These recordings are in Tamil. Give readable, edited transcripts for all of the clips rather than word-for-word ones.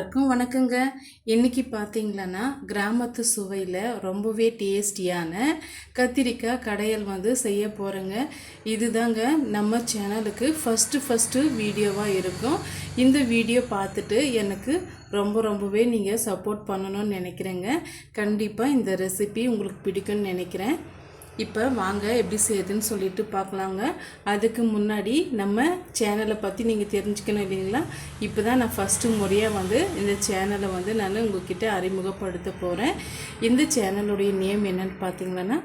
வணக்கங்க. இன்னைக்கு பார்த்தீங்களன்னா கிராமத்து சுவையில் ரொம்பவே டேஸ்டியான கத்திரிக்காய் கடையல் செய்ய போகிறேங்க. இதுதாங்க நம்ம சேனலுக்கு ஃபஸ்ட்டு வீடியோவாக இருக்கும். இந்த வீடியோ பார்த்துட்டு எனக்கு ரொம்பவே நீங்கள் சப்போர்ட் பண்ணணும்னு நினைக்கிறேங்க. கண்டிப்பாக இந்த ரெசிபி உங்களுக்கு பிடிக்கும்னு நினைக்கிறேன். இப்போ வாங்க எப்படி செய்யுதுன்னு சொல்லிட்டு பார்க்கலாங்க. அதுக்கு முன்னாடி நம்ம சேனலை பற்றி நீங்கள் தெரிஞ்சுக்கணும் இல்லைங்களா. இப்போ தான் நான் ஃபஸ்ட்டு முறையாக இந்த சேனலை நான் உங்கள்கிட்ட அறிமுகப்படுத்த போகிறேன். இந்த சேனலுடைய நேம் என்னன்னு பார்த்தீங்கன்னா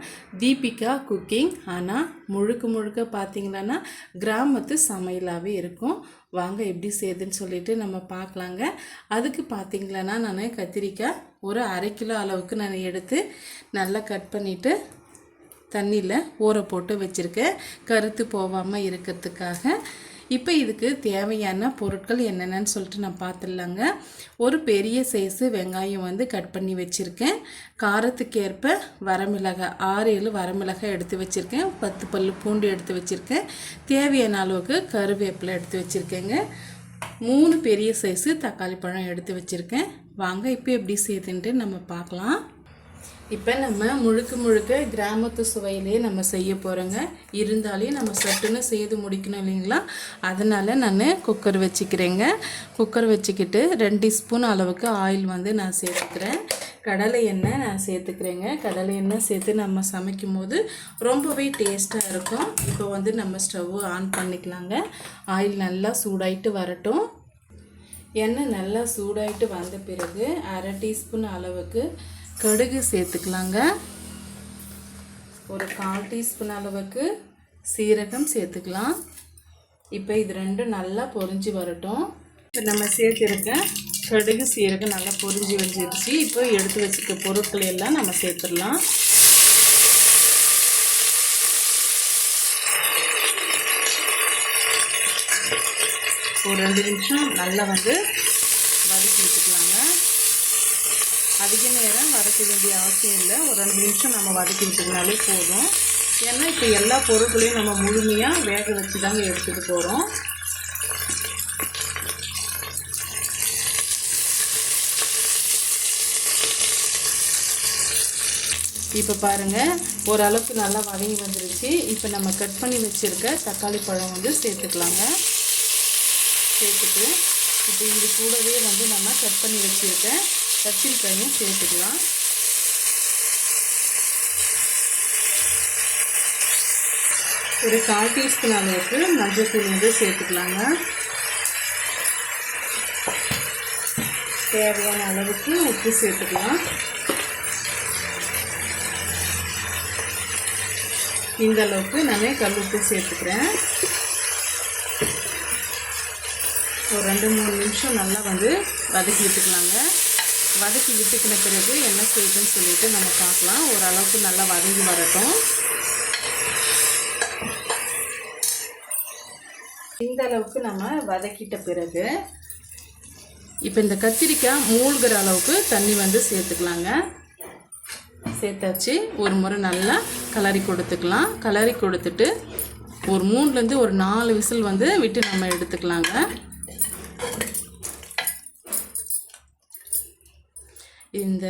தீபிகா குக்கிங். ஆனால் முழுக்க பார்த்தீங்கன்னா கிராமத்து சமையலாகவே இருக்கும். வாங்க எப்படி செய்யுதுன்னு சொல்லிட்டு நம்ம பார்க்கலாங்க. அதுக்கு பார்த்தீங்களன்னா நான் கத்திரிக்காய் ஒரு 1/2 கிலோ அளவுக்கு நான் எடுத்து நல்லா கட் பண்ணிவிட்டு தண்ணியில் ஊற போட்டு வச்சுருக்கேன், கருத்து போகாமல் இருக்கிறதுக்காக. இப்போ இதுக்கு தேவையான பொருட்கள் என்னென்னு சொல்லிட்டு நான் பார்த்துடலாங்க. ஒரு பெரிய சைஸு வெங்காயம் கட் பண்ணி வச்சுருக்கேன். காரத்துக்கு ஏற்ப வரமிளகாய் 6-7 வரமிளகாய் எடுத்து வச்சுருக்கேன். 10 பல் பூண்டு எடுத்து வச்சுருக்கேன். தேவையான அளவுக்கு கருவேப்பிலை எடுத்து வச்சுருக்கேங்க. 3 பெரிய சைஸு தக்காளி பழம் எடுத்து வச்சுருக்கேன். வாங்க இப்போ எப்படி செய்யுதுன்ட்டு நம்ம பார்க்கலாம். இப்போ நம்ம முழுக்க கிராமத்து சுவையிலே நம்ம செய்ய போகிறோங்க. இருந்தாலே நம்ம சட்டுன்னு செய்து முடிக்கணும் இல்லைங்களா. அதனால் நான் குக்கர் வச்சுக்கிறேங்க. குக்கர் வச்சுக்கிட்டு 2 ஸ்பூன் அளவுக்கு ஆயில் நான் சேர்த்துக்கிறேன். கடலை எண்ணெய் நான் சேர்த்துக்கிறேங்க. கடலை எண்ணெய் சேர்த்து நம்ம சமைக்கும் போது ரொம்பவே டேஸ்ட்டாக இருக்கும். இப்போ நம்ம ஸ்டவ் ஆன் பண்ணிக்கலாங்க. ஆயில் நல்லா சூடாயிட்டு வரட்டும். எண்ணெய் நல்லா சூடாயிட்டு வந்த பிறகு 1/2 டீஸ்பூன் அளவுக்கு கடுகு சேர்த்துக்கலாங்க. ஒரு 1/4 டீஸ்பூன் அளவுக்கு சீரகம் சேர்த்துக்கலாம். இப்போ இது ரெண்டும் நல்லா பொரிஞ்சு வரட்டும். இப்போ நம்ம சேர்த்துருக்க கடுகு சீரகம் நல்லா பொரிஞ்சு வந்துடுச்சு. இப்போ எடுத்து வச்சுக்க பொருட்கள் எல்லாம் நம்ம சேர்த்துடலாம். ஒரு 2 நிமிஷம் நல்லா வதக்கி விட்டுக்கலாங்க. அதிக நேரம் வதக்க வேண்டிய அவசியம் இல்லை. ஒரு 2 நிமிஷம் நம்ம வதக்கி விட்டுக்கினாலே போதும். ஏன்னா இப்போ எல்லா பொருட்களையும் நம்ம முழுமையாக வேக வச்சு தாங்க எடுத்துகிட்டு போகிறோம். இப்போ பாருங்கள், ஓரளவுக்கு நல்லா வதங்கி வந்துருச்சு. இப்போ நம்ம கட் பண்ணி வச்சுருக்க தக்காளி பழம் சேர்த்துக்கலாங்க. சேர்த்துட்டு இப்போ இது கூடவே நம்ம கட் பண்ணி வச்சுருக்க கத்திரிக்காயும் சேர்த்துக்கலாம். ஒரு 1/4 டீஸ்பூன் அளவுக்கு மஞ்சள்தூள் சேர்த்துக்கலாங்க. தேவையான அளவுக்கு உப்பு சேர்த்துக்கலாம். இந்த அளவுக்கு நான் கல் உப்பு சேர்த்துக்கிறேன். ஒரு 2-3 நிமிஷம் நல்லா வதக்கி விட்டுக்கலாங்க. வதக்கி விட்டுக்கின பிறகு என்ன செய்யுதுன்னு சொல்லிட்டு நம்ம பார்க்கலாம். ஓரளவுக்கு நல்லா வதங்கி வரட்டும். இந்த அளவுக்கு நம்ம வதக்கிட்ட பிறகு இப்போ இந்த கத்திரிக்காய் மூழ்கிற அளவுக்கு தண்ணி சேர்த்துக்கலாங்க. சேர்த்தாச்சு. ஒரு முறை நல்லா கலரி கொடுத்துக்கலாம். கலரி கொடுத்துட்டு ஒரு 3லேருந்து ஒரு 4 விசில் விட்டு நம்ம எடுத்துக்கலாங்க. இந்த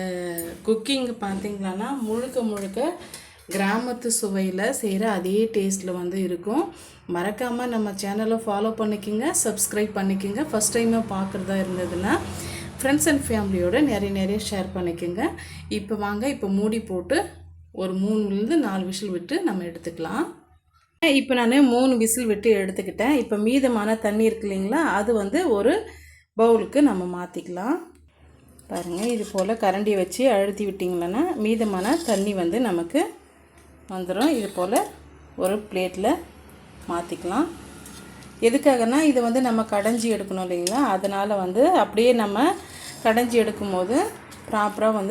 குக்கிங் பார்த்திங்களான்னா முழுக்க கிராமத்து சுவையில் செய்கிற அதே டேஸ்ட்டில் இருக்கும். மறக்காமல் நம்ம சேனலை ஃபாலோ பண்ணிக்கோங்க, சப்ஸ்கிரைப் பண்ணிக்கோங்க. ஃபஸ்ட் டைமாக பார்க்குறதா இருந்ததுன்னா ஃப்ரெண்ட்ஸ் அண்ட் ஃபேமிலியோடு நிறைய ஷேர் பண்ணிக்கோங்க. இப்போ வாங்க, இப்போ மூடி போட்டு ஒரு 3லேருந்து 4 விசில் விட்டு நம்ம எடுத்துக்கலாம். இப்போ நான் 3 விசில் விட்டு எடுத்துக்கிட்டேன். இப்போ மீதமான தண்ணி இருக்கு இல்லைங்களா, அது ஒரு பவுலுக்கு நம்ம மாற்றிக்கலாம். பாருங்கள், இது போல் கரண்டியை வச்சு அழுத்தி விட்டிங்களன்னா மீதமான தண்ணி நமக்கு வந்துடும். இது போல் ஒரு பிளேட்டில் மாற்றிக்கலாம். எதுக்காகனா இது நம்ம கடைஞ்சி எடுக்கணும் இல்லைங்களா. அதனால் அப்படியே நம்ம கடைஞ்சி எடுக்கும்போது ப்ராப்பராக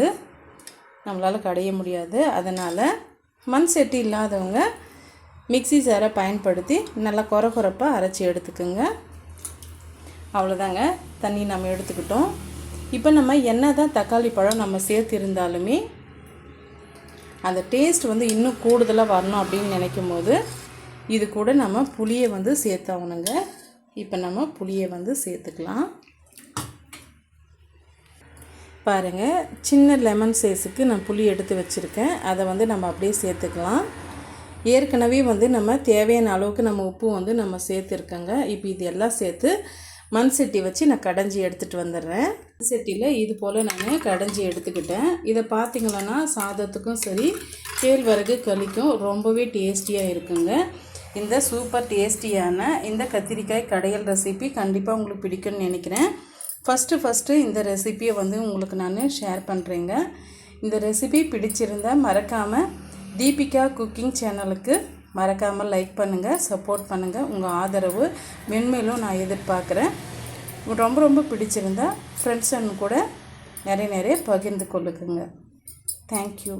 நம்மளால் கடைய முடியாது. அதனால் மண் சட்டி இல்லாதவங்க மிக்ஸி ஜாரை பயன்படுத்தி நல்லா குறப்பாக அரைச்சி எடுத்துக்குங்க. அவ்வளோதாங்க, தண்ணி நம்ம எடுத்துக்கிட்டோம். இப்போ நம்ம என்ன தான் தக்காளி பழம் நம்ம சேர்த்திருந்தாலுமே அந்த டேஸ்ட் இன்னும் கூடுதலாக வரணும் அப்படின்னு நினைக்கும் போது இது கூட நம்ம புளியை சேர்த்தாகணுங்க. இப்போ நம்ம புளியை சேர்த்துக்கலாம். பாருங்கள், சின்ன லெமன் சைஸுக்கு நான் புளி எடுத்து வச்சுருக்கேன். அதை வந்து நம்ம அப்படியே சேர்த்துக்கலாம். ஏற்கனவே வந்து நம்ம தேவையான அளவுக்கு நம்ம உப்பு வந்து நம்ம சேர்த்துருக்கோங்க. இப்போ இது எல்லாம் சேர்த்து மண் சட்டி வச்சு நான் கடைஞ்சி எடுத்துகிட்டு வந்துடுறேன். மண் சட்டியில் இது போல் நான் கடைஞ்சி எடுத்துக்கிட்டேன். இதை பார்த்திங்களன்னா சாதத்துக்கும் சரி கேழ்வரகு களிக்கும் ரொம்பவே டேஸ்டியாக இருக்குங்க. இந்த சூப்பர் டேஸ்டியான இந்த கத்திரிக்காய் கடையல் ரெசிபி கண்டிப்பாக உங்களுக்கு பிடிக்கும்னு நினைக்கிறேன். ஃபஸ்ட்டு இந்த ரெசிபியை வந்து உங்களுக்கு நான் ஷேர் பண்ணுறேங்க. இந்த ரெசிபி பிடிச்சிருந்தால் மறக்காமல் தீபிகா குக்கிங் சேனலுக்கு மறக்காமல் லைக் பண்ணுங்கள், சப்போர்ட் பண்ணுங்கள். உங்கள் ஆதரவு மென்மேலும் நான் எதிர்பார்க்குறேன். ரொம்ப பிடிச்சிருந்தா ஃப்ரெண்ட்ஸ் கூட நிறைய பகிர்ந்து கொள்ளுங்க. தேங்க்யூ.